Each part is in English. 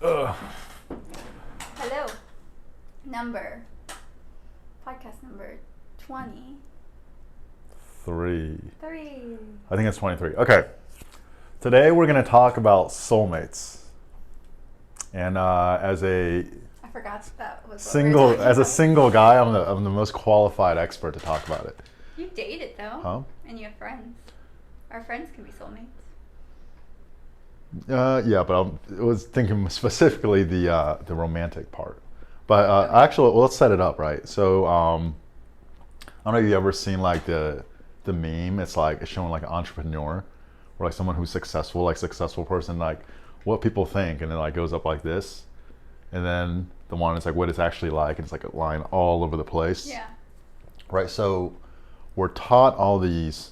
Ugh. Hello. Podcast number 23. I think it's 23. Okay. Today we're going to talk about soulmates. And as a I forgot that was what we were single talking as a about. single guy, I'm the most qualified expert to talk about it. You date it though. Huh? And you have friends. Our friends can be soulmates. Yeah, but I was thinking specifically the romantic part. But Okay. actually, well, let's set it up, right? So I don't know if you ever seen like the meme. It's like it's showing like an entrepreneur or like someone who's successful, like successful person, like what people think, and it like goes up like this, and then the one is like what it's actually like, and it's like a line all over the place. Yeah. Right. So we're taught all these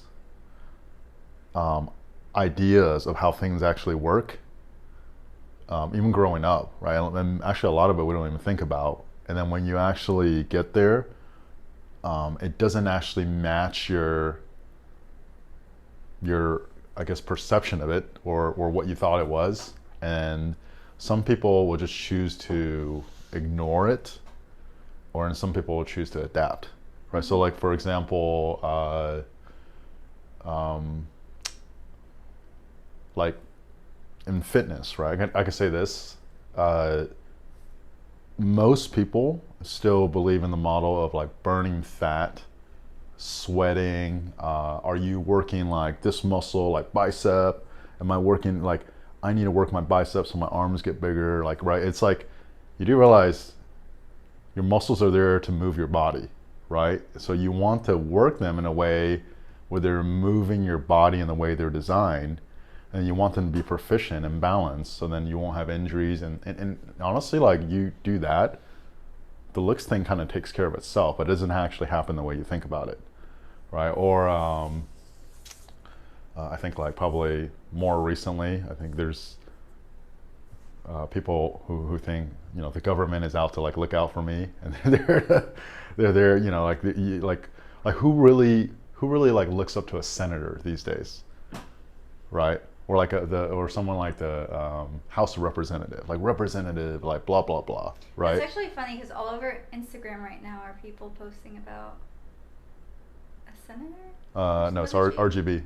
ideas of how things actually work, even growing up, right? And actually, a lot of it we don't even think about. And then when you actually get there, it doesn't actually match your I guess perception of it or what you thought it was. And some people will just choose to ignore it, or some people will choose to adapt, right? So like for example, like in fitness, right? I can say this. Most people still believe in the model of like burning fat, sweating. Are you working like this muscle, like bicep? Am I working like I need to work my biceps so my arms get bigger? Like, right? It's like you do realize your muscles are there to move your body, right? So you want to work them in a way where they're moving your body in the way they're designed, and you want them to be proficient and balanced, so then you won't have injuries. And honestly, like you do that, the looks thing kind of takes care of itself, but it doesn't actually happen the way you think about it, right? Or I think like probably more recently, I think there's people who think the government is out to like look out for me, and they're there, like who really like looks up to a senator these days, right? Or like or someone like the House of Representative, like blah blah blah, right? It's actually funny because all over Instagram right now are people posting about a senator? No, it's What is she? RGB,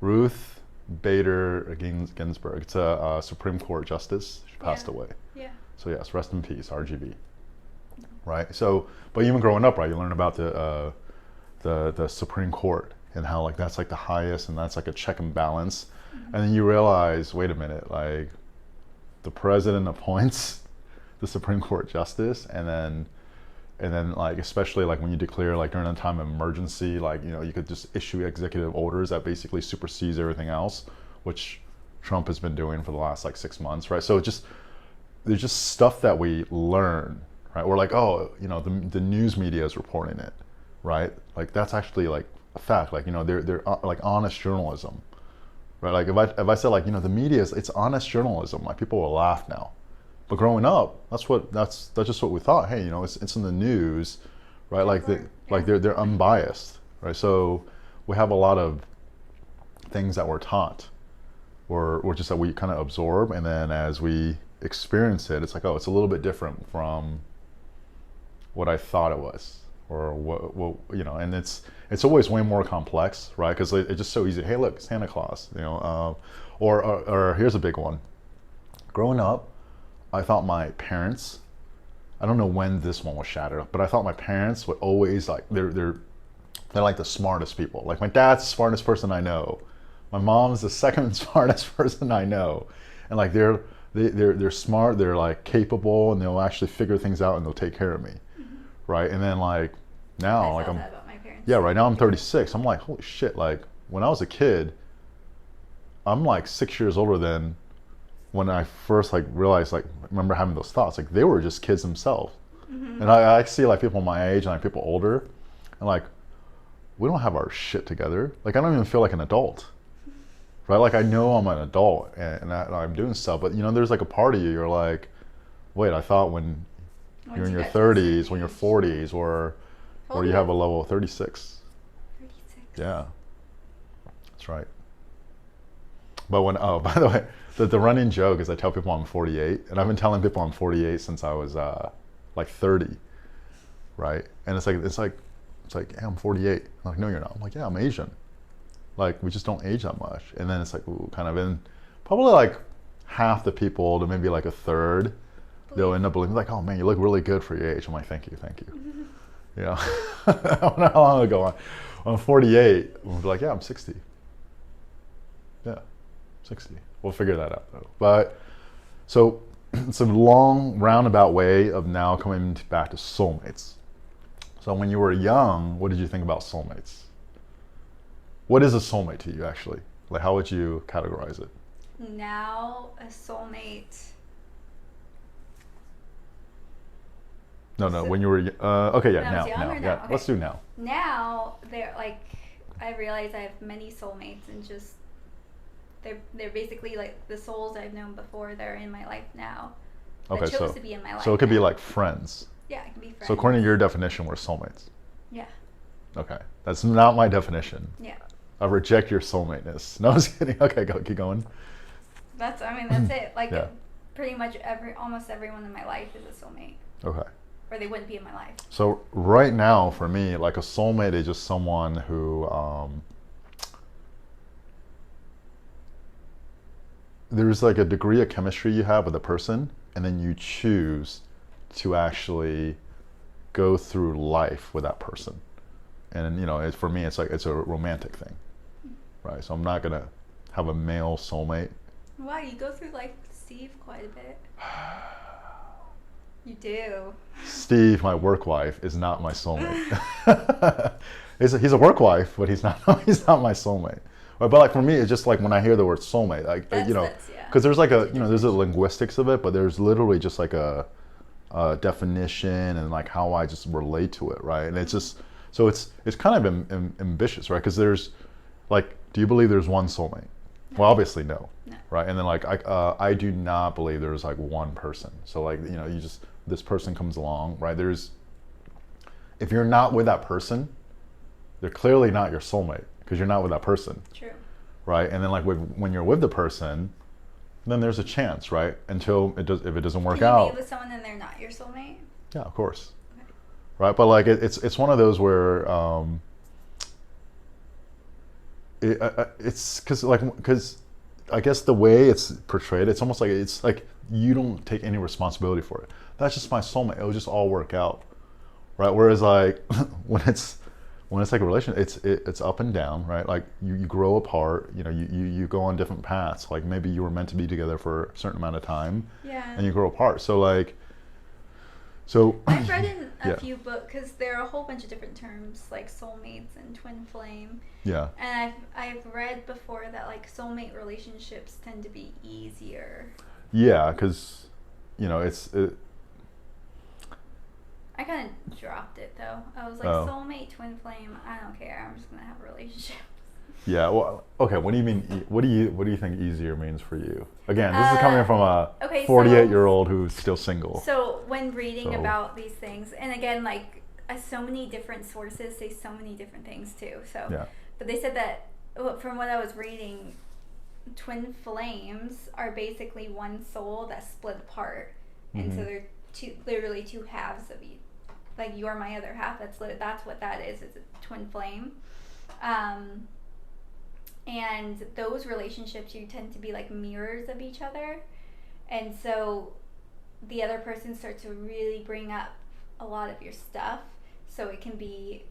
Ruth Bader Ginsburg. It's a Supreme Court justice. She passed Yeah. away. Yeah. So yes, rest in peace, RGB. Right. So, but even growing up, right, you learn about the Supreme Court and how like that's like the highest, and that's like a check and balance. And then you realize, wait a minute, like the president appoints the Supreme Court justice, and then like especially like when you declare like during a time of emergency, like you could just issue executive orders that basically supersedes everything else, which Trump has been doing for the last like 6 months, right? So there's just stuff that we learn, right? We're like, oh, the news media is reporting it, right? Like that's actually like a fact. Like they're like honest journalism, right? Like if I said like the media it's honest journalism, like people will laugh now. But growing up, that's just what we thought. Hey, it's in the news, right? Like they're unbiased, right? So we have a lot of things that we're taught, or just that we kind of absorb, and then as we experience it, it's like, oh, it's a little bit different from what I thought it was, or and it's always way more complex, right? Because it's just so easy. Hey, look, Santa Claus, or here's a big one. Growing up, I thought my parents, I don't know when this one was shattered, but I thought my parents would always like they're like the smartest people. Like my dad's the smartest person I know. My mom's the second smartest person I know. And like they're smart, they're like capable, and they'll actually figure things out and they'll take care of me. Right? And then like now I like felt I'm that about my parents. yeah, right now I'm 36. I'm like, holy shit, like when I was a kid, I'm like 6 years older than when I first like realized, like remember having those thoughts, like they were just kids themselves. And I see like people my age and like people older, and like we don't have our shit together. Like I don't even feel like an adult, right? Like I know I'm an adult, and I'm doing stuff, but there's like a part of you, you're like, wait, I thought when Once you're in you your get to a certain 30s, when you're age. 40s, or Hold you on. have a level of 36. 36. Yeah, that's right. But when, oh, by the way, the running joke is I tell people I'm 48, and I've been telling people I'm 48 since I was like 30, right? And it's like, hey, I'm 48. I'm like, no, you're not. I'm like, yeah, I'm Asian. Like, we just don't age that much. And then it's like, ooh, kind of in probably like half the people to maybe like a third, they'll end up believing like, oh man, you look really good for your age. I'm like, thank you. You know, I don't know how long ago I'm 48. We'll be like, yeah, I'm 60. Yeah, 60. We'll figure that out though. But so it's a long roundabout way of now coming back to soulmates. So when you were young, what did you think about soulmates? What is a soulmate to you actually? Like, how would you categorize it? Now, a soulmate. No, So, when you were okay, yeah, when I was young now, or now? yeah. Okay. Let's do now. Now they're like, I realize I have many soulmates, and just they're basically like the souls I've known before. They're in my life now. Okay, that chose to be in my life. So it could be now. like friends. Yeah, it can be friends. So according to your definition, we're soulmates. Yeah. Okay, that's not my definition. Yeah. I reject your soulmate-ness. No, I was kidding. Okay, keep going. That's it. Like, pretty much almost everyone in my life is a soulmate. Okay. Or they wouldn't be in my life. So right now, for me, like a soulmate is just someone who there's like a degree of chemistry you have with a person, and then you choose to actually go through life with that person. And you know, for me, it's a romantic thing, right? So I'm not gonna have a male soulmate. Wow, you go through life with Steve quite a bit. You do. Steve, my work wife, is not my soulmate. He's a work wife, but he's not my soulmate. But like for me, it's just like when I hear the word soulmate, like because there's like there's a linguistics of it, but there's literally just like a definition and like how I just relate to it, right? And it's just it's kind of ambitious, right? Because there's like, do you believe there's one soulmate? No. Well, obviously no, right? And then like I do not believe there's like one person. So like this person comes along, right? If you're not with that person, they're clearly not your soulmate because you're not with that person. True. Right? And then like when you're with the person, then there's a chance, right? Until if it doesn't work out. Can you be with someone and they're not your soulmate? Yeah, of course. Okay. Right? But like it's one of those where it's because I guess the way it's portrayed, it's almost like it's like you don't take any responsibility for it. That's just my soulmate. It'll just all work out, right? Whereas like when it's like a relation, it's up and down, right? Like you grow apart. You go on different paths. Like maybe you were meant to be together for a certain amount of time, and you grow apart. So I've read in a few books because there are a whole bunch of different terms like soulmates and twin flame. Yeah. And I've read before that like soulmate relationships tend to be easier. Yeah, because I kind of dropped it though. I was like, soulmate, twin flame. I don't care. I'm just gonna have a relationship. Yeah. Well, okay. What do you mean? What do you think easier means for you? Again, this is coming from a 48-year-old who's still single. So when reading about these things, and again, like so many different sources say so many different things too. So, but they said that from what I was reading, twin flames are basically one soul that's split apart, and so they're literally two halves of each. Like you're my other half. That's what that is. It's a twin flame. And those relationships, you tend to be like mirrors of each other. And so the other person starts to really bring up a lot of your stuff. So it can be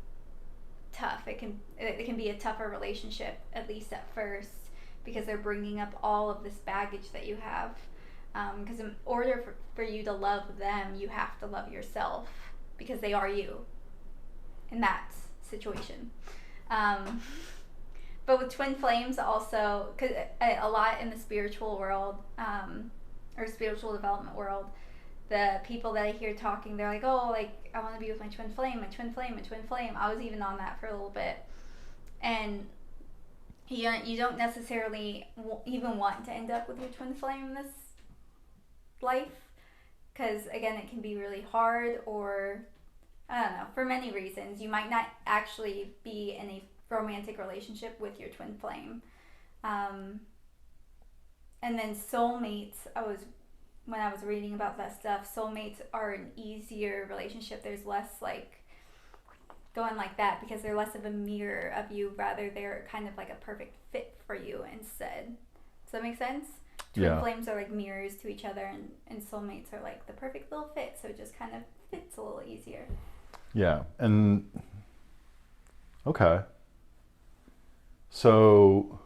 tough. It can be a tougher relationship, at least at first, because they're bringing up all of this baggage that you have. Because in order for you to love them, you have to love yourself because they are you in that situation. But with twin flames also, because a lot in the spiritual world, or spiritual development world, the people that I hear talking, they're like, oh, like, I want to be with my twin flame, my twin flame, my twin flame. I was even on that for a little bit. And you don't necessarily even want to end up with your twin flame in this life. Because, again, it can be really hard, or, I don't know, for many reasons. You might not actually be in a romantic relationship with your twin flame. and then soulmates, when I was reading about that stuff, soulmates are an easier relationship. There's less like going like that because they're less of a mirror of you, rather they're kind of like a perfect fit for you instead. Does that make sense? Twin flames are like mirrors to each other, and soulmates are like the perfect little fit, so it just kind of fits a little easier. Yeah, and okay. So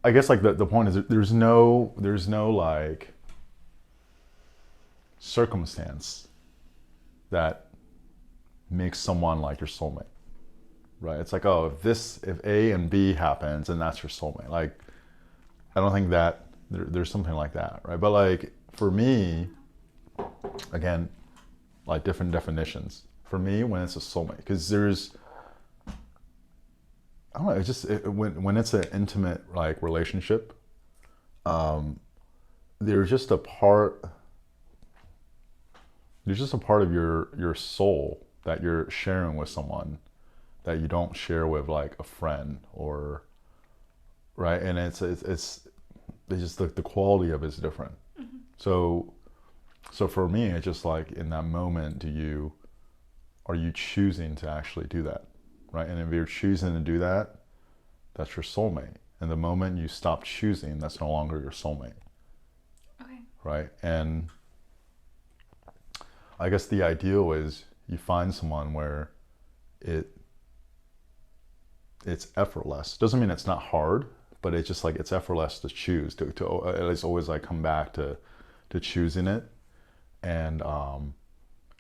I guess like the point is that there's no like circumstance that makes someone like your soulmate, right? It's like, oh, if A and B happens, and that's your soulmate. Like, I don't think that there's something like that, right? But like for me, again, like different definitions. For me, when it's a soulmate, because I don't know, it's just when it's an intimate like relationship, there's just a part of your soul that you're sharing with someone that you don't share with like a friend, or right, and it's just the quality of it is different. Mm-hmm. So for me, it's just like in that moment, are you choosing to actually do that, right? And if you're choosing to do that, that's your soulmate. And the moment you stop choosing, that's no longer your soulmate. Okay. Right? And I guess the ideal is you find someone where it's effortless. Doesn't mean it's not hard, but it's just like it's effortless to choose, to at least always like come back to choosing it. And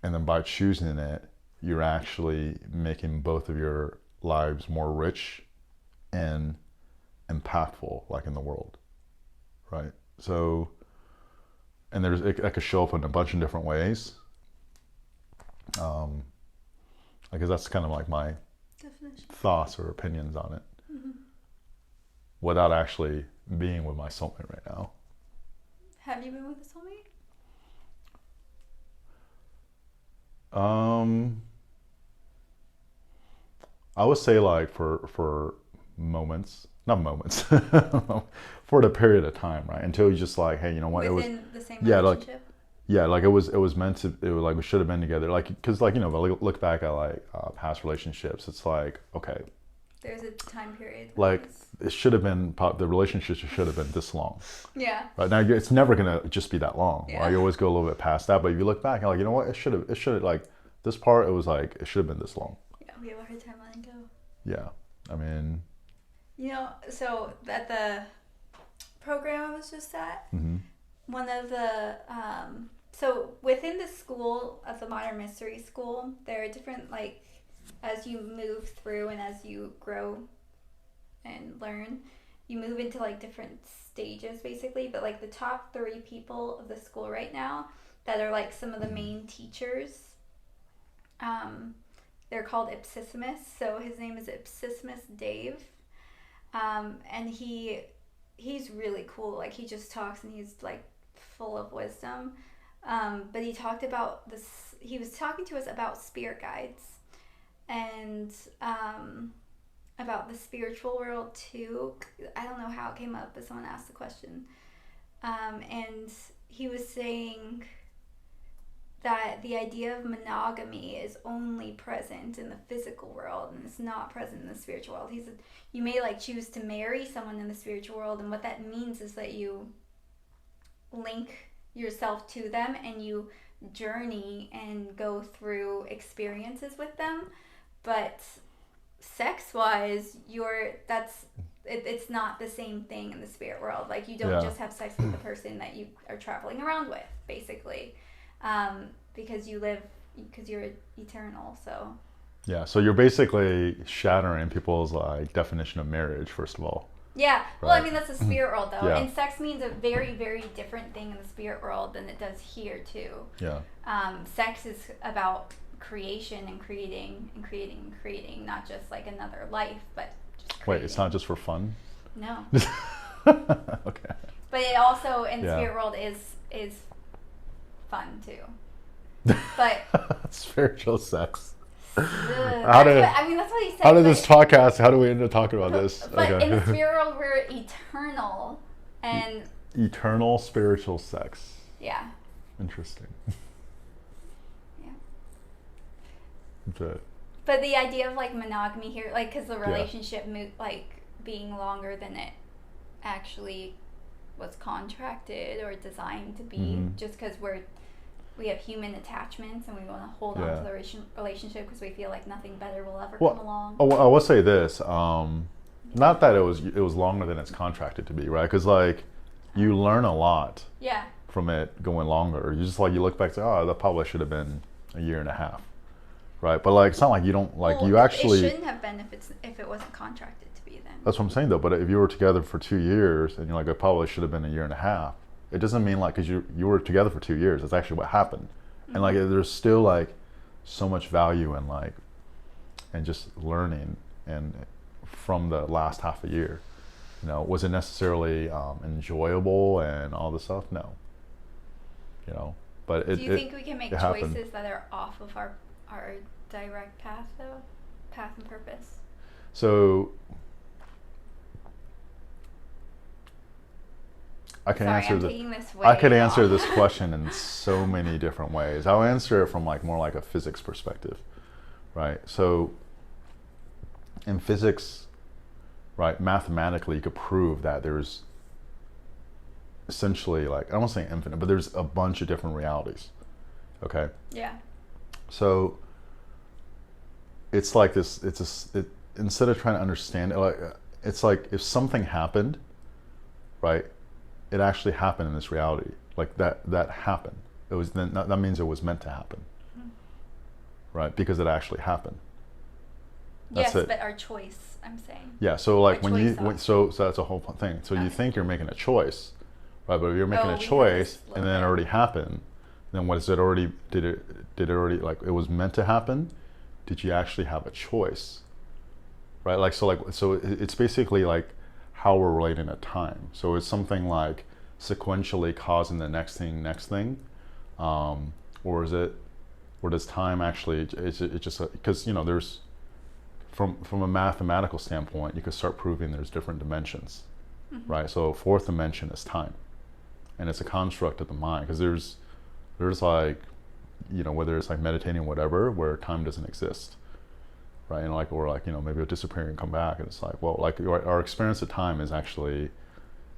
then by choosing it, you're actually making both of your lives more rich and impactful, like in the world, right? So, and it could show up in a bunch of different ways. I guess that's kind of like my definition, thoughts or opinions on it, mm-hmm. without actually being with my soulmate right now. Have you been with a soulmate? I would say like for moments, not moments, for the period of time, right? Until you just like, hey, you know what? Within the same relationship? Like it was meant to. It was like we should have been together. Like, because like, you know, if I look back at like past relationships, it's like, okay, there's a time period. Like it should have been, the relationship should have been this long. Yeah. Right now, it's never gonna just be that long. Yeah. Right? You always go a little bit past that, but if you look back, you're like, you know what? It should have like this part. It was like it should have been this long. Yeah, we have a hard time letting go. Yeah, I mean. You know, so at the program I was just at, mm-hmm. one of the so within the school of the Modern Mystery School, there are different, like, as you move through and as you grow and learn, you move into like different stages basically, but like the top 3 people of the school right now that are like some of the main teachers, they're called Ipsissimus. So his name is Ipsissimus Dave, and he's really cool. Like, he just talks and he's like full of wisdom, but he talked about this, he was talking to us about spirit guides and about the spiritual world too. I don't know how it came up, but someone asked the question, and he was saying that the idea of monogamy is only present in the physical world and it's not present in the spiritual world. He said you may like choose to marry someone in the spiritual world, and what that means is that you link yourself to them and you journey and go through experiences with them, but sex-wise, it's not the same thing in the spirit world. Like, you don't just have sex with the person that you are traveling around with, basically, because you're eternal. So yeah, so you're basically shattering people's like definition of marriage, first of all. Yeah, well, right. I mean, that's the spirit world, though, and sex means a very, very different thing in the spirit world than it does here, too. Yeah. Sex is about creation and creating, not just like another life, but just creating. Wait, it's not just for fun? No. Okay. But it also in the spirit world is fun too. But spiritual sex. I mean, that's what he said. How did this podcast? How do we end up talking about this? But in the spirit world, we're eternal. And eternal spiritual sex. yeah. Interesting. Yeah. But But the idea of like monogamy here, like, because the relationship like being longer than it actually was contracted or designed to be, just because we have human attachments and we want to hold on to the relationship because we feel like nothing better will ever come along. I will say this, not that it was longer than it's contracted to be, right? Because like you learn a lot from it going longer. You just like you look back to, oh, that probably should have been a year and a half, right? But like it's not like you don't like you actually. It shouldn't have been if it wasn't contracted to be then. That's what I'm saying though. But if you were together for 2 years and you're like, it probably should have been a year and a half. It doesn't mean like because you were together for 2 years. That's actually what happened, and like there's still like so much value in like and just learning and from the last half a year. You know, was it necessarily enjoyable and all this stuff? No. You know, but do you think we can make choices happened. that are off of our direct path though, path and purpose? So I can answer this question in so many different ways. I'll answer it from like more like a physics perspective, right? So in physics, right, mathematically you could prove that there's essentially like, I don't want to say infinite, but there's a bunch of different realities. Okay? Yeah. So it's like this, instead of trying to understand it, it's like if something happened, right, it actually happened in this reality. Like that happened. It was then that means it was meant to happen, right? Because it actually happened. That's yes, it. But our choice, I'm saying. Yeah. So like so that's a whole thing. So you think you're making a choice, right? But if you're making a choice and then it already happened, then what is it already? Did it already like it was meant to happen? Did you actually have a choice? Right? Like so it's basically like how we're relating to time. So it's something like sequentially causing the next thing, or is it, or does time actually? It's just because you know there's from a mathematical standpoint, you could start proving there's different dimensions, right? So fourth dimension is time, and it's a construct of the mind because there's like, you know, whether it's like meditating or whatever, where time doesn't exist. Right, and like, or like, you know, maybe it'll disappear and come back, and it's like, well, like our experience of time is actually,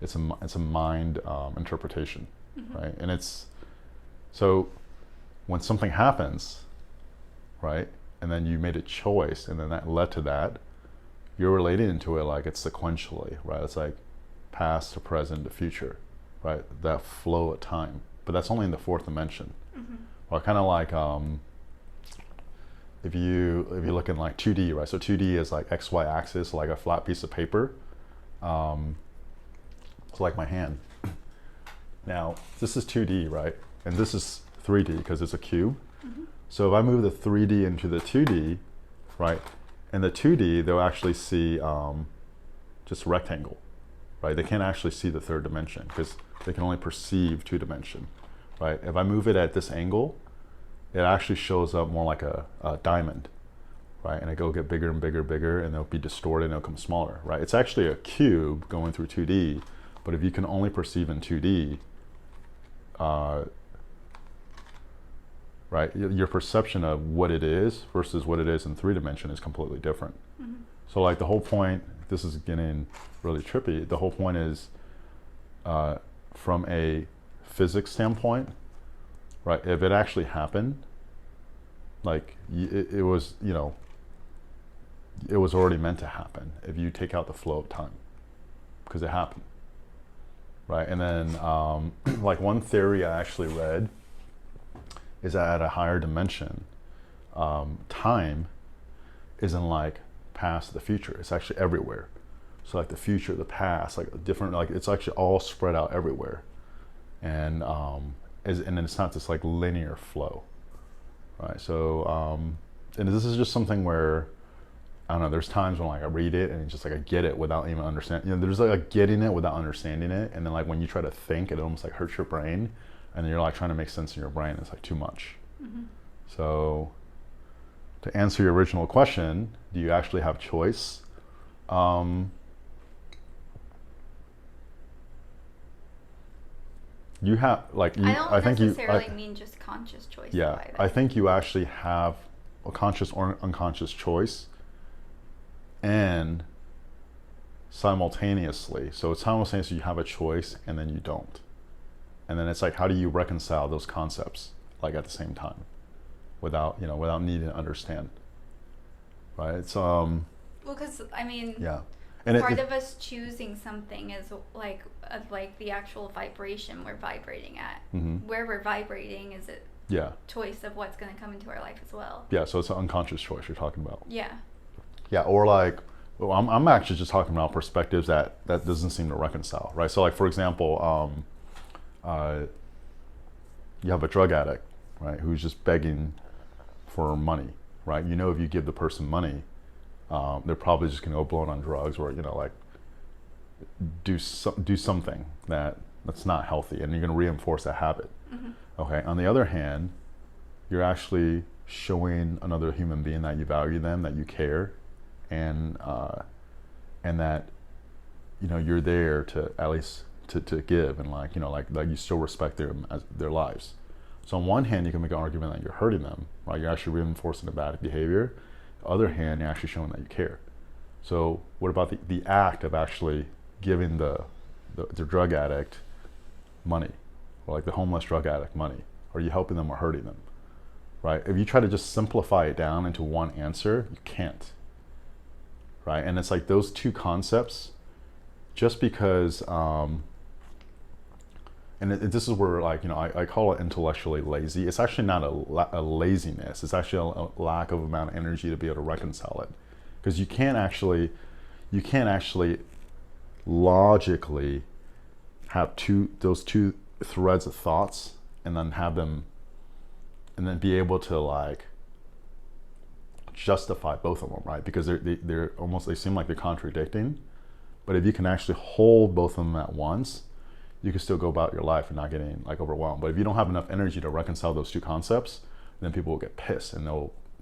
it's a mind interpretation, right? And it's so when something happens, right, and then you made a choice, and then that led to that, you're relating to it like it's sequentially, right? It's like past to present to future, right? That flow of time, but that's only in the fourth dimension, or kind of like. If you look in like 2D, right? So 2D is like XY axis, like a flat piece of paper. It's like my hand. Now, this is 2D, right? And this is 3D because it's a cube. So if I move the 3D into the 2D, right? In the 2D, they'll actually see just rectangle, right? They can't actually see the third dimension because they can only perceive 2-dimension, right? If I move it at this angle, it actually shows up more like a diamond, right? And it'll get bigger and bigger, and it'll be distorted and it'll come smaller, right? It's actually a cube going through 2D, but if you can only perceive in 2D, right, your perception of what it is versus what it is in 3-dimension is completely different. So like the whole point, this is getting really trippy, the whole point is from a physics standpoint, right, if it actually happened, like it was, you know, it was already meant to happen if you take out the flow of time, because it happened, right? And then like one theory I actually read is that at a higher dimension, time isn't like past the future, it's actually everywhere. So like the future, the past, like different, like it's actually all spread out everywhere. And and it's not this like linear flow, right? So, and this is just something where, I don't know, there's times when like I read it and it's just like I get it without even understanding, you know, there's like getting it without understanding it. And then like when you try to think, it almost like hurts your brain, and then you're like trying to make sense in your brain, it's like too much. So to answer your original question, do you actually have choice? You have like you. I don't I think you. necessarily mean just conscious choice. Yeah, Either. I think you actually have a conscious or unconscious choice, and simultaneously. So it's simultaneously you have a choice and then you don't, and then it's like how do you reconcile those concepts like at the same time, without without needing to understand, right? It's Well, because I mean, yeah, and part of us choosing something is like the actual vibration we're vibrating at. Mm-hmm. Where we're vibrating is a yeah choice of what's going to come into our life as well. yeah. So it's an unconscious choice you're talking about. Yeah. Yeah, or like, well, I'm actually just talking about perspectives that doesn't seem to reconcile, right? So like for example, you have a drug addict, right, who's just begging for money, right? You know, if you give the person money, they're probably just gonna go blow it on drugs, or like do something that's not healthy, and you're gonna reinforce that habit. Mm-hmm. Okay. On the other hand, you're actually showing another human being that you value them, that you care, and that you're there to at least to give, and like you still respect their lives. So on one hand, you can make an argument that you're hurting them, right? You're actually reinforcing the bad behavior. On the other hand, you're actually showing that you care. So what about the act of actually giving the drug addict money, or like the homeless drug addict money? Are you helping them or hurting them, right? If you try to just simplify it down into one answer, you can't, right? And it's like those two concepts, just because this is where like I call it intellectually lazy. It's actually not a laziness. It's actually a lack of amount of energy to be able to reconcile it, because you can't actually logically have those two threads of thoughts and then have them, and then be able to like justify both of them, right? Because they're almost, they seem like they're contradicting. But if you can actually hold both of them at once, you can still go about your life and not getting like overwhelmed. But if you don't have enough energy to reconcile those two concepts, then people will get pissed, and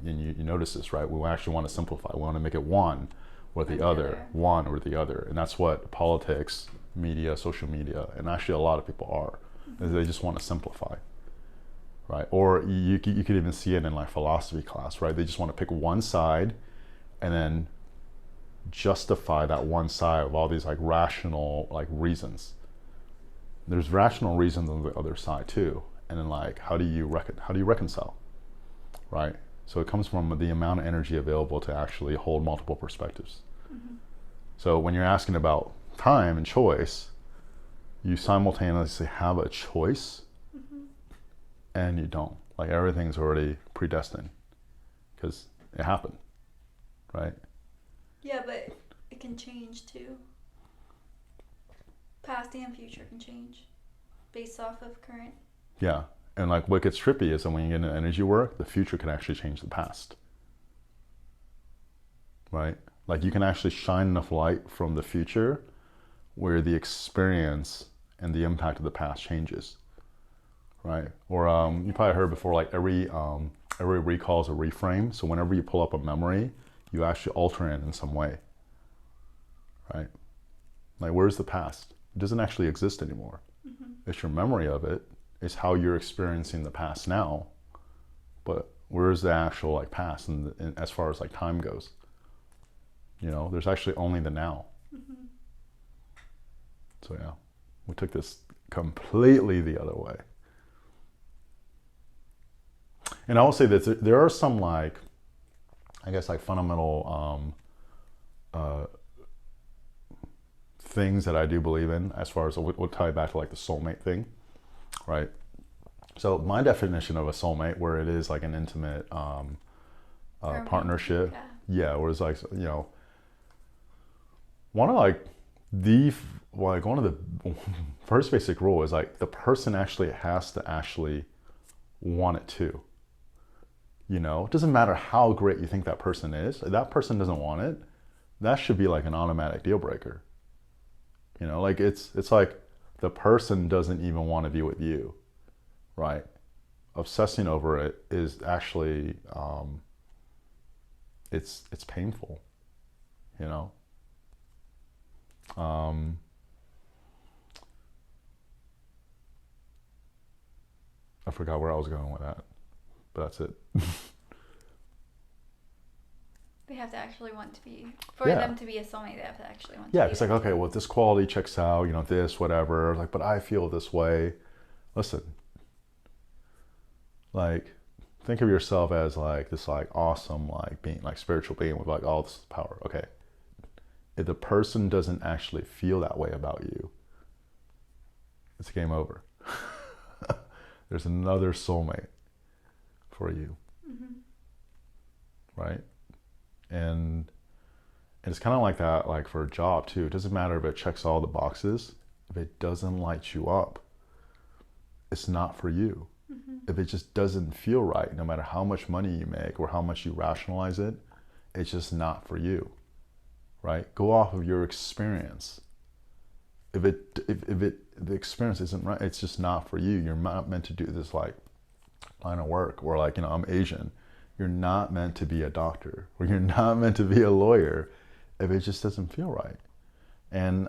you notice this, right? We actually want to simplify. We want to make it one or the other, one or the other. And that's what politics, media, social media, and actually a lot of people are. Is they just want to simplify, right? Or you could even see it in like philosophy class, right? They just want to pick one side and then justify that one side of all these like rational like reasons. There's rational reasons on the other side too, and then like how do you reconcile, right? So it comes from the amount of energy available to actually hold multiple perspectives. Mm-hmm. So when you're asking about time and choice, you simultaneously have a choice, mm-hmm. and you don't. Like everything's already predestined because it happened, right? Yeah, but it can change too. Past and future can change based off of current. Yeah, and like what gets trippy is that when you get into energy work, the future can actually change the past, right? Like you can actually shine enough light from the future where the experience and the impact of the past changes, right? Or you probably heard before, like every recall is a reframe. So whenever you pull up a memory, you actually alter it in some way, right? Like where's the past? It doesn't actually exist anymore. Mm-hmm. It's your memory of it. It's how you're experiencing the past now. But where's the actual like past, and as far as like time goes? There's actually only the now. Mm-hmm. So yeah, we took this completely the other way. And I will say that there are some like, I guess like fundamental things that I do believe in, as far as we'll tie back to like the soulmate thing, right? So my definition of a soulmate, where it is like an intimate partnership, yeah, where it's like one of the first basic rule is like the person actually has to actually want it too. It doesn't matter how great you think that person is. If that person doesn't want it, that should be like an automatic deal breaker. Like it's like the person doesn't even want to be with you, right? Obsessing over it is actually it's painful, I forgot where I was going with that, but that's it. They have to actually want to be, for Yeah. them to be a soulmate, they have to actually want to Yeah, be it's there like, okay, too. well, this quality checks out, you know, this, whatever. Like, but I feel this way. Listen, like, think of yourself as like this, like, awesome, like, being, like, spiritual being with like all this power. Okay, if the person doesn't actually feel that way about you, it's game over. There's another soulmate for you, right? And it's kind of like that, like for a job too. It doesn't matter if it checks all the boxes. If it doesn't light you up, it's not for you. If it just doesn't feel right, no matter how much money you make or how much you rationalize it, it's just not for you, right? Go off of your experience. If the experience isn't right, it's just not for you. You're not meant to do this like line of work, or like, you know, I'm Asian. You're not meant to be a doctor, or you're not meant to be a lawyer if it just doesn't feel right. And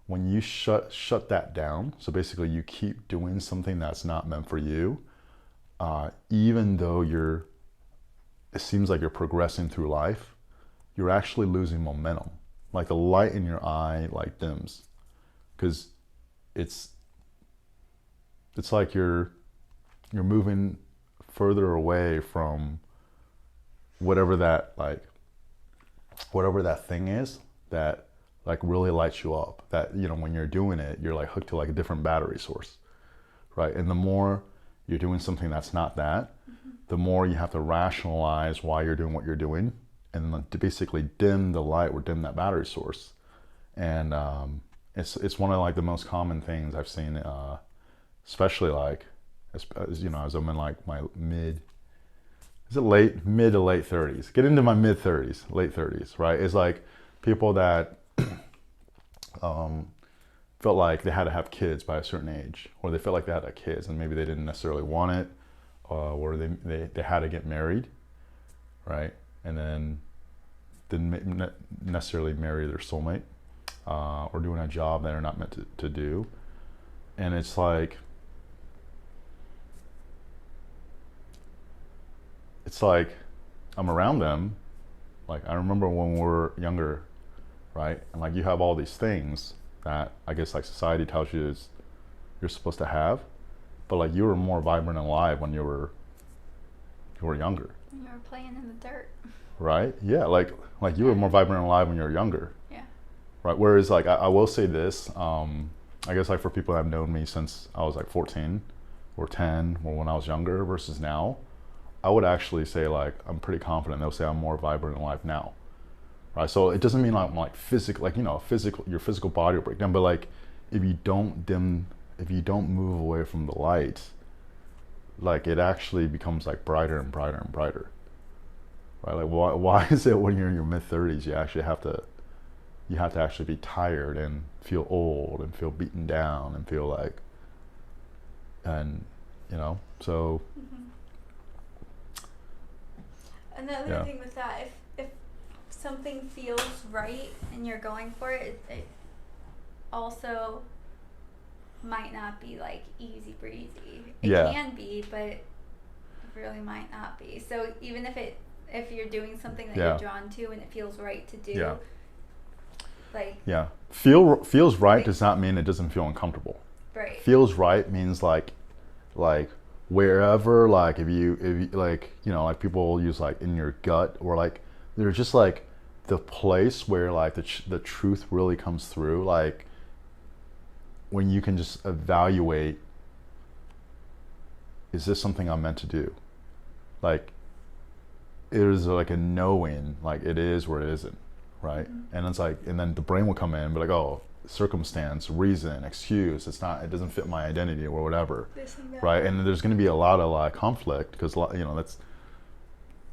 when you shut that down, so basically you keep doing something that's not meant for you, even though it seems like you're progressing through life, you're actually losing momentum. Like the light in your eye like dims, because it's like you're moving further away from whatever that thing is that like really lights you up, that, you know, when you're doing it, you're like hooked to like a different battery source, right? And the more you're doing something that's not that, the more you have to rationalize why you're doing what you're doing, and to basically dim the light or dim that battery source. And it's one of like the most common things I've seen, especially like as you know, as I'm in like my mid to late 30s, get into my mid 30s, late 30s, right? It's like people that felt like they had to have kids by a certain age, or they felt like they had to have kids and maybe they didn't necessarily want it, or they had to get married, right? And then didn't necessarily marry their soulmate, or doing a job that they're not meant to do. And it's like, I'm around them. Like, I remember when we were younger, right? And like, you have all these things that I guess like society tells you is you're supposed to have, but like you were more vibrant and alive when you were younger. You were playing in the dirt. Right? Yeah, like you were more vibrant and alive when you were younger. Yeah. Right. Whereas like I will say this, I guess like for people that have known me since I was like 14 or 10, or when I was younger versus now, I would actually say like I'm pretty confident they'll say I'm more vibrant and alive now. Right. So it doesn't mean I'm like physical, like, you know, your physical body will break down, but like if you don't move away from the light, like it actually becomes like brighter and brighter and brighter. Right? Like why is it when you're in your mid 30s you have to actually be tired and feel old and feel beaten down and feel like, and you know, so another thing with that, if something feels right and you're going for it, it also might not be like easy breezy. It can be, but it really might not be. So even if you're doing something that you're drawn to and it feels right to do, like feels right does not mean it doesn't feel uncomfortable. Right. Feels right means like wherever, like if you like, you know, like people use like in your gut, or like they're just like the place where like the truth really comes through, like when you can just evaluate, is this something I'm meant to do? Like it is like a knowing, like it is or it isn't, right? And it's like, and then the brain will come in and be like, oh, circumstance, reason, excuse, it doesn't fit my identity or whatever, right? And there's going to be a lot of conflict, because, you know, that's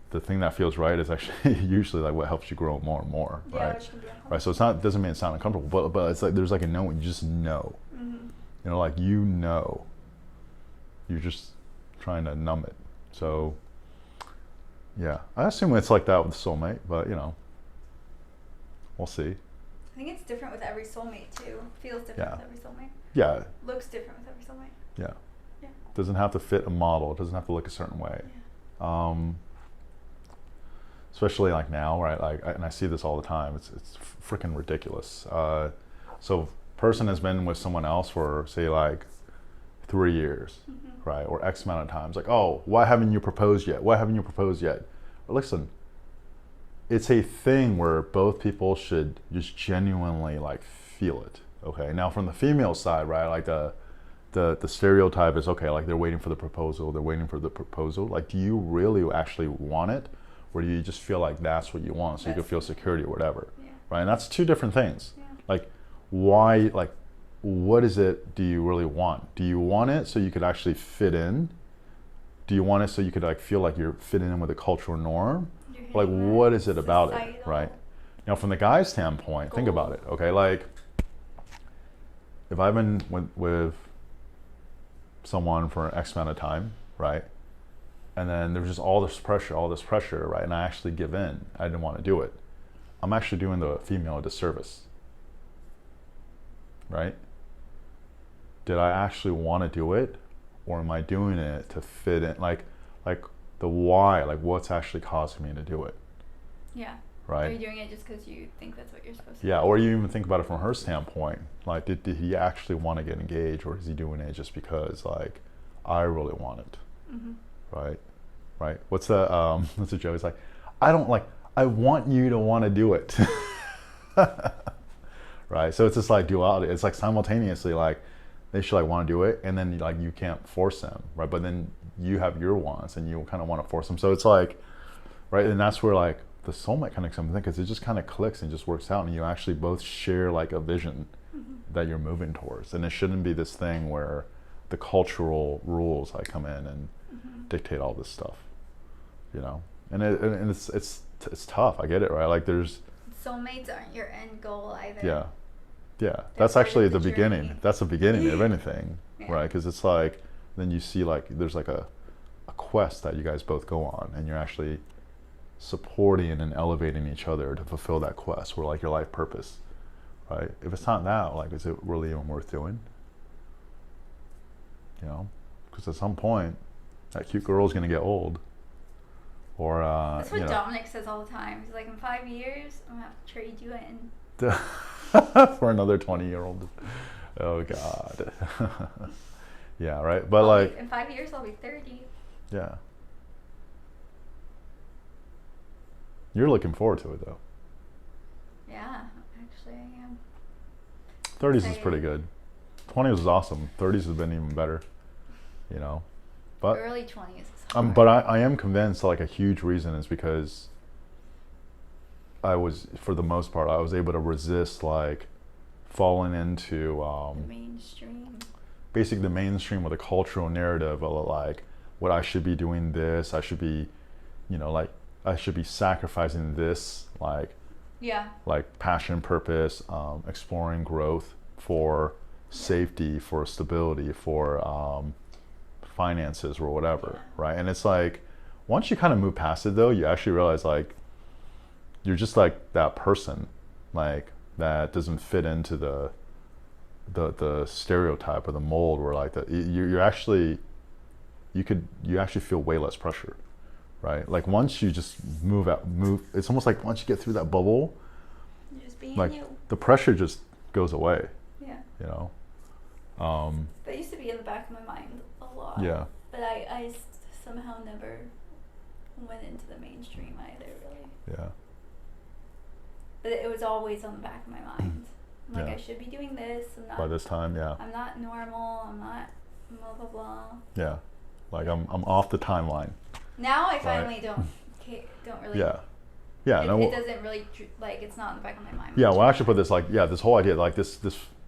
the thing that feels right is actually usually like what helps you grow more and more, right? Right. So doesn't mean it's not uncomfortable, but it's like there's like a knowing, you just know, you know, like, you know, you're just trying to numb it. So yeah, I assume it's like that with soulmate, but you know, we'll see. I think it's different with every soulmate too. Feels different with every soulmate. Yeah. Looks different with every soulmate. Yeah. Yeah. Doesn't have to fit a model. It doesn't have to look a certain way. Especially like now, right? Like, and I see this all the time. It's freaking ridiculous. So person has been with someone else for say like 3 years, right? Or X amount of times. Like, oh, why haven't you proposed yet? Why haven't you proposed yet? Well, listen, it's a thing where both people should just genuinely like feel it. Okay. Now from the female side, right? Like the stereotype is okay, like they're waiting for the proposal, they're waiting for the proposal. Like, do you really actually want it? Or do you just feel like that's what you want so you can feel security or whatever? Yeah. Right? And that's two different things. Yeah. Like, why, like, what is it do you really want? Do you want it so you could actually fit in? Do you want it so you could like feel like you're fitting in with a cultural norm? Like, what is it about it, right? Now, from the guy's standpoint, think about it, okay? Like, if I've been with someone for X amount of time, right? And then there's just all this pressure, right? And I actually give in. I didn't want to do it. I'm actually doing the female a disservice, right? Did I actually want to do it? Or am I doing it to fit in? Like the why, like what's actually causing me to do it? Yeah. Right? Are you doing it just because you think that's what you're supposed to do? Yeah, or you even think about it from her standpoint. Like, did he actually want to get engaged, or is he doing it just because, like, I really want it? Right? Right? What's the joke? It's like, I want you to want to do it. Right? So it's just like duality. It's like simultaneously, like, they should like want to do it, and then like you can't force them, right? But then you have your wants, and you kind of want to force them. So it's like, right? And that's where like the soulmate kind of comes in, because it just kind of clicks and just works out, and you actually both share like a vision that you're moving towards. And it shouldn't be this thing where the cultural rules like come in and dictate all this stuff, you know. And it's tough. I get it, right? Like there's soulmates aren't your end goal either. Yeah. That's actually the beginning. That's the beginning of anything, right? Because it's like then you see like there's like a quest that you guys both go on, and you're actually supporting and elevating each other to fulfill that quest, or like your life purpose, right? If it's not that, like, is it really even worth doing? You know, because at some point that cute girl's gonna get old, or that's what you know. Dominic says all the time. He's like, in 5 years, I'm gonna have to trade you in for another 20-year-old. Oh God. Yeah, right. But like in 5 years, I'll be 30. Yeah. You're looking forward to it though. Yeah, actually I am. 30s is pretty good. 20s is awesome. 30s has been even better. You know, but early 20s is hard. but I am convinced like a huge reason is because I was, for the most part, I was able to resist like falling into the mainstream. Basically the mainstream with a cultural narrative of like what I should be doing this, I should be, you know, like I should be sacrificing this, like passion, purpose, exploring growth for safety, for stability, for finances or whatever, right? And it's like once you kind of move past it though, you actually realize like you're just like that person like that doesn't fit into the stereotype or the mold where like you actually feel way less pressure, right? Like once you just move, it's almost like once you get through that bubble, You're just being like you. the pressure just goes away. Yeah. You know. That used to be in the back of my mind a lot. Yeah. But I somehow never went into the mainstream either, really. Yeah. But it was always on the back of my mind. I'm like, Yeah. I should be doing this. I'm not. By this time, yeah. I'm not normal. I'm not blah blah blah. Yeah. Like I'm off the timeline. Now I finally don't really. Yeah. Yeah. It doesn't really like it's not in the back of my mind. Yeah. Well, I actually put this like this whole idea like this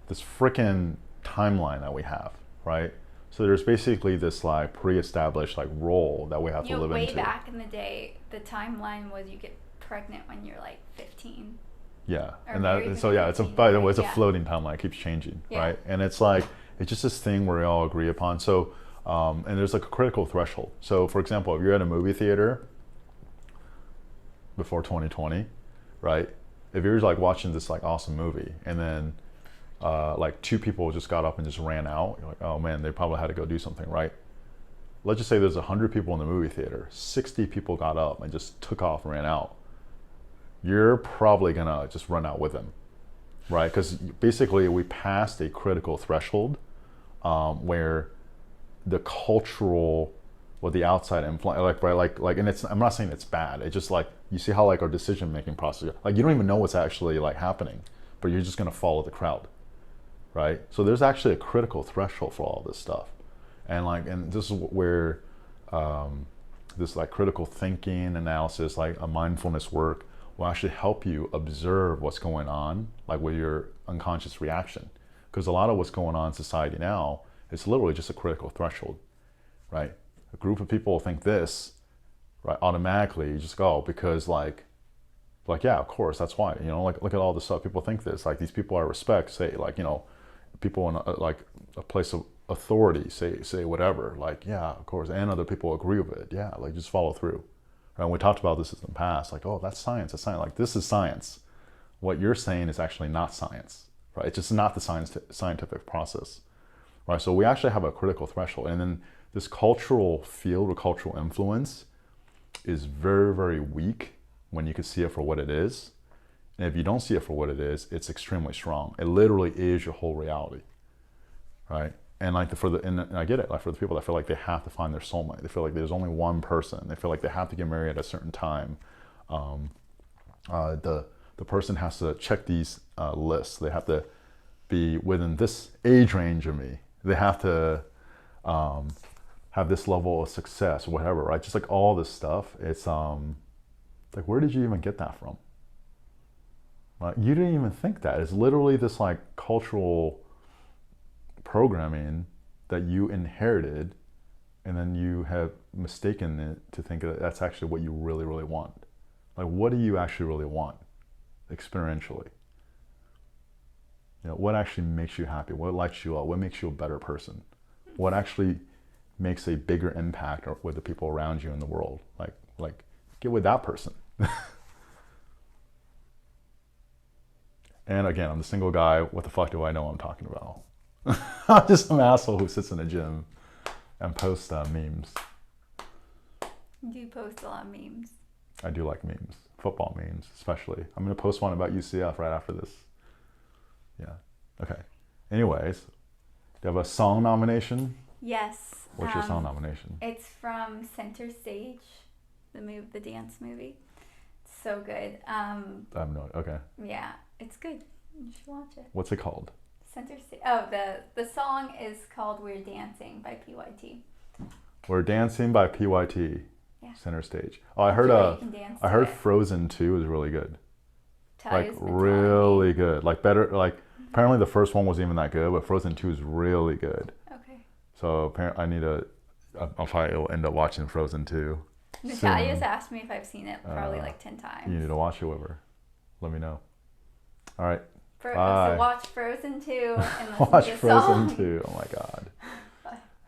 frickin' timeline that we have, right? So there's basically this like pre-established like role that we have to live way into. back in the day, the timeline was you get pregnant when you're like 15. Yeah, Or and married so when yeah, you're it's a 15, by the way, it's a yeah. floating timeline. It keeps changing, Yeah. right? And it's like it's just this thing where we all agree upon. So and there's like a critical threshold. So for example, if you're at a movie theater before 2020, right? If you're like watching this like awesome movie and then like two people just got up and just ran out, you're like, oh man, they probably had to go do something, right? let's just say there's 100 people in the movie theater, 60 people got up and just took off and ran out. You're probably gonna just run out with them, right? Because basically we passed a critical threshold where the cultural, or the outside influence, like, right, like, and it's, I'm not saying it's bad. It's just like, you see how like our decision making process, like you don't even know what's actually like happening, but you're just gonna follow the crowd, right? So there's actually a critical threshold for all this stuff, and like, and this is where this like critical thinking, analysis, like a mindfulness work will actually help you observe what's going on, like with your unconscious reaction, because a lot of what's going on in society now is literally just a critical threshold, right? A group of people think this, right? Automatically, you just go, because like yeah, of course, that's why, you know, like look at all the stuff people think this, like these people I respect say, like, you know, people in like a place of authority say whatever, like, yeah, of course, and other people agree with it, yeah, like just follow through. Right? And we talked about this in the past, like, oh, that's science, like this is science. What you're saying is actually not science, right? It's just not the scientific process, right? So we actually have a critical threshold, and then this cultural field or cultural influence is very, very weak when you can see it for what it is. And if you don't see it for what it is, it's extremely strong. It literally is your whole reality, right? And like and I get it, like for the people that feel like they have to find their soulmate, they feel like there's only one person, they feel like they have to get married at a certain time. The person has to check these lists. They have to be within this age range of me. They have to have this level of success, whatever, right? Just like all this stuff. It's like, where did you even get that from? Right? You didn't even think that. It's literally this like cultural programming that you inherited, and then you have mistaken it to think that that's actually what you really, really want. Like, what do you actually really want experientially? You know, what actually makes you happy? What lights you up? What makes you a better person? What actually makes a bigger impact with the people around you in the world? Like get with that person. And again, I'm the single guy. What the fuck do I know I'm talking about? I'm just some asshole who sits in a gym and posts memes. You post a lot of memes. I do like memes, football memes especially. I'm gonna post one about UCF right after this. Yeah. Okay. Anyways, do you have a song nomination? Yes. What's your song nomination? It's from Center Stage, the dance movie. It's so good. I have no. Okay. Yeah, it's good. You should watch it. What's it called? Center Stage. Oh, the song is called "We're Dancing" by PYT. We're Dancing by PYT. Yeah. Center Stage. Oh, I heard Frozen 2 is really good. Like really good. Like better. Like apparently the first one wasn't even that good, but Frozen 2 is really good. Okay. So apparently I need to. I'll probably end up watching Frozen 2. Natalia's asked me if I've seen it probably like 10 times. You need to watch it with her. Let me know. All right. So watch Frozen 2 and listen watch to the Frozen song. 2. Oh my God.